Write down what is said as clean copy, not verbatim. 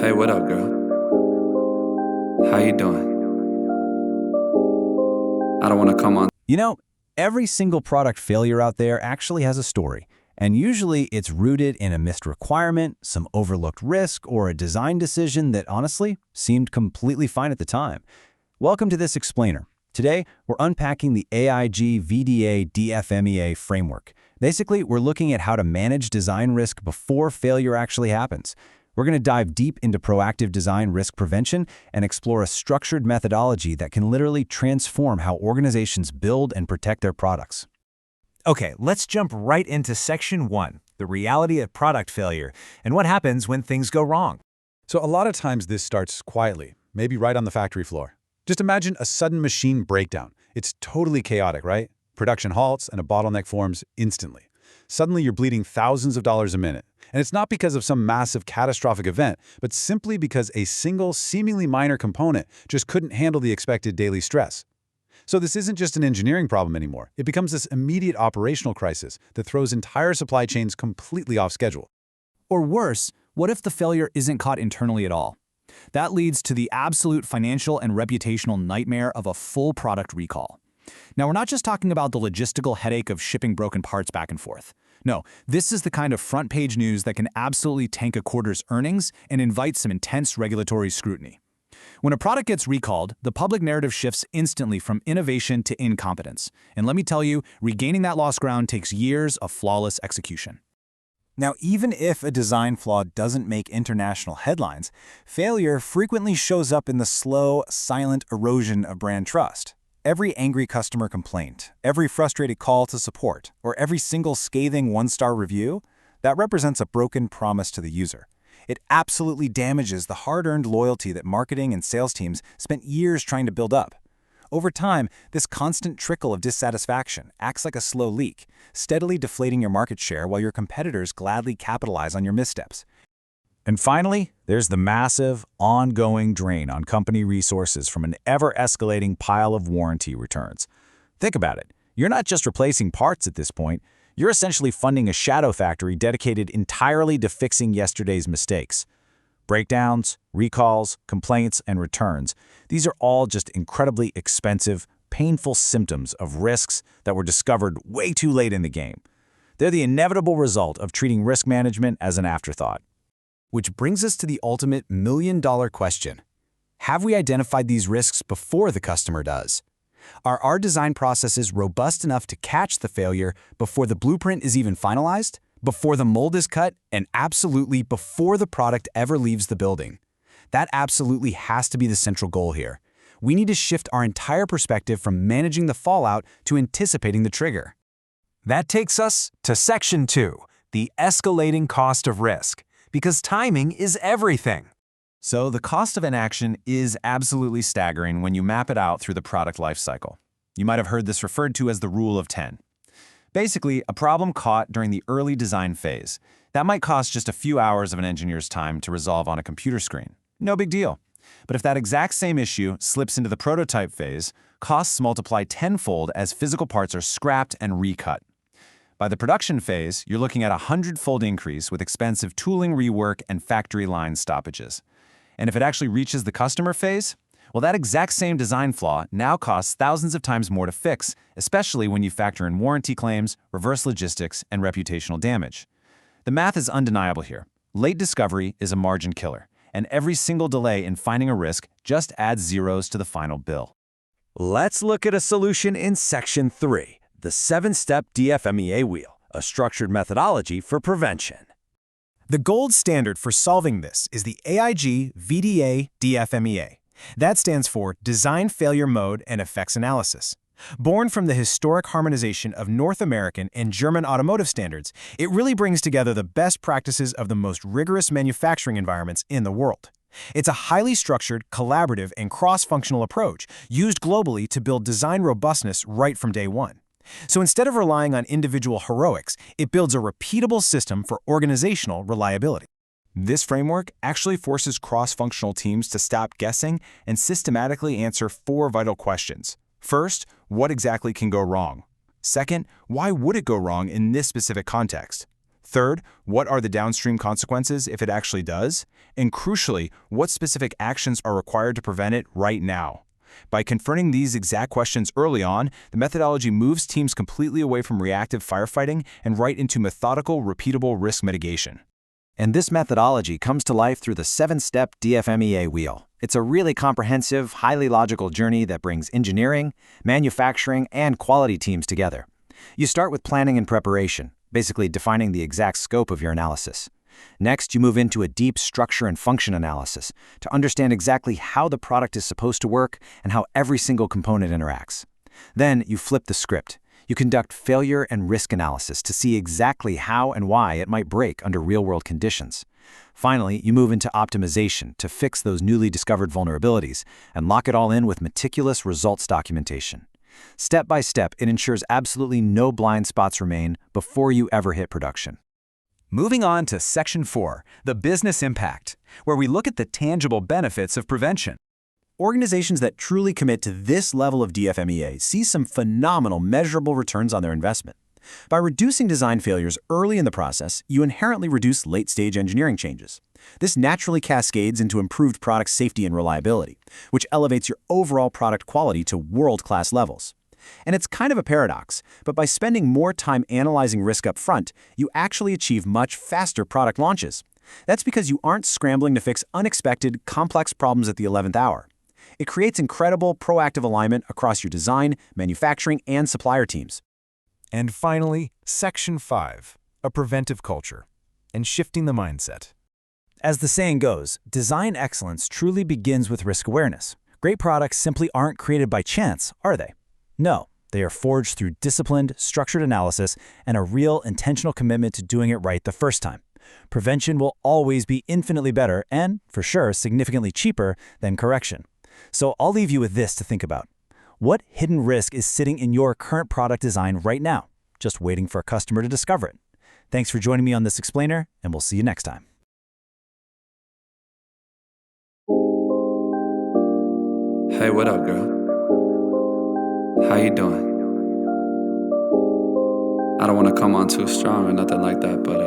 Hey, what up, girl? How you doing? I don't want to come on. You know, every single product failure out there actually has a story, and usually it's rooted in a missed requirement, some overlooked risk, or a design decision that honestly seemed completely fine at the time. Welcome to this explainer. Today, we're unpacking the AIAG VDA DFMEA framework. Basically, we're looking at how to manage design risk before failure actually happens. We're going to dive deep into proactive design risk prevention and explore a structured methodology that can literally transform how organizations build and protect their products. Okay, let's jump right into Section 1, the reality of product failure, and what happens when things go wrong. So a lot of times this starts quietly, maybe right on the factory floor. Just imagine a sudden machine breakdown. It's totally chaotic, right? Production halts and a bottleneck forms instantly. Suddenly you're bleeding thousands of dollars a minute. And it's not because of some massive catastrophic event, but simply because a single, seemingly minor component just couldn't handle the expected daily stress. So this isn't just an engineering problem anymore. It becomes this immediate operational crisis that throws entire supply chains completely off schedule. Or worse, what if the failure isn't caught internally at all? That leads to the absolute financial and reputational nightmare of a full product recall. Now, we're not just talking about the logistical headache of shipping broken parts back and forth. No, this is the kind of front-page news that can absolutely tank a quarter's earnings and invite some intense regulatory scrutiny. When a product gets recalled, the public narrative shifts instantly from innovation to incompetence. And let me tell you, regaining that lost ground takes years of flawless execution. Now, even if a design flaw doesn't make international headlines, failure frequently shows up in the slow, silent erosion of brand trust. Every angry customer complaint, every frustrated call to support, or every single scathing one-star review, that represents a broken promise to the user. It absolutely damages the hard-earned loyalty that marketing and sales teams spent years trying to build up. Over time, this constant trickle of dissatisfaction acts like a slow leak, steadily deflating your market share while your competitors gladly capitalize on your missteps. And finally, there's the massive, ongoing drain on company resources from an ever-escalating pile of warranty returns. Think about it. You're not just replacing parts at this point. You're essentially funding a shadow factory dedicated entirely to fixing yesterday's mistakes. Breakdowns, recalls, complaints, and returns. These are all just incredibly expensive, painful symptoms of risks that were discovered way too late in the game. They're the inevitable result of treating risk management as an afterthought. Which brings us to the ultimate million-dollar question. Have we identified these risks before the customer does? Are our design processes robust enough to catch the failure before the blueprint is even finalized, before the mold is cut, and absolutely before the product ever leaves the building? That absolutely has to be the central goal here. We need to shift our entire perspective from managing the fallout to anticipating the trigger. That takes us to Section 2, the escalating cost of risk. Because timing is everything. So the cost of inaction is absolutely staggering when you map it out through the product lifecycle. You might have heard this referred to as the rule of 10. Basically, a problem caught during the early design phase. That might cost just a few hours of an engineer's time to resolve on a computer screen. No big deal. But if that exact same issue slips into the prototype phase, costs multiply tenfold as physical parts are scrapped and recut. By the production phase, you're looking at a 100-fold increase with expensive tooling rework and factory line stoppages. And if it actually reaches the customer phase, well, that exact same design flaw now costs thousands of times more to fix, especially when you factor in warranty claims, reverse logistics, and reputational damage. The math is undeniable here. Late discovery is a margin killer, and every single delay in finding a risk just adds zeros to the final bill. Let's look at a solution in Section 3. The 7-step DFMEA wheel, a structured methodology for prevention. The gold standard for solving this is the AIAG VDA DFMEA. That stands for Design Failure Mode and Effects Analysis. Born from the historic harmonization of North American and German automotive standards, it really brings together the best practices of the most rigorous manufacturing environments in the world. It's a highly structured, collaborative, and cross-functional approach used globally to build design robustness right from day one. So instead of relying on individual heroics, it builds a repeatable system for organizational reliability. This framework actually forces cross-functional teams to stop guessing and systematically answer 4 vital questions. First, what exactly can go wrong? Second, why would it go wrong in this specific context? Third, what are the downstream consequences if it actually does? And crucially, what specific actions are required to prevent it right now? By confronting these exact questions early on, the methodology moves teams completely away from reactive firefighting and right into methodical, repeatable risk mitigation. And this methodology comes to life through the 7-step DFMEA wheel. It's a really comprehensive, highly logical journey that brings engineering, manufacturing, and quality teams together. You start with planning and preparation, basically defining the exact scope of your analysis. Next, you move into a deep structure and function analysis to understand exactly how the product is supposed to work and how every single component interacts. Then, you flip the script. You conduct failure and risk analysis to see exactly how and why it might break under real-world conditions. Finally, you move into optimization to fix those newly discovered vulnerabilities and lock it all in with meticulous results documentation. Step by step, it ensures absolutely no blind spots remain before you ever hit production. Moving on to Section 4, the business impact, where we look at the tangible benefits of prevention. Organizations that truly commit to this level of DFMEA see some phenomenal measurable returns on their investment. By reducing design failures early in the process, you inherently reduce late-stage engineering changes. This naturally cascades into improved product safety and reliability, which elevates your overall product quality to world-class levels. And it's kind of a paradox, but by spending more time analyzing risk up front, you actually achieve much faster product launches. That's because you aren't scrambling to fix unexpected, complex problems at the 11th hour. It creates incredible, proactive alignment across your design, manufacturing, and supplier teams. And finally, Section 5, a preventive culture, and shifting the mindset. As the saying goes, design excellence truly begins with risk awareness. Great products simply aren't created by chance, are they? No, they are forged through disciplined, structured analysis and a real, intentional commitment to doing it right the first time. Prevention will always be infinitely better and, for sure, significantly cheaper than correction. So I'll leave you with this to think about. What hidden risk is sitting in your current product design right now, just waiting for a customer to discover it? Thanks for joining me on this explainer, and we'll see you next time. Hey, what up, girl? How you doing? I don't want to come on too strong or nothing like that, but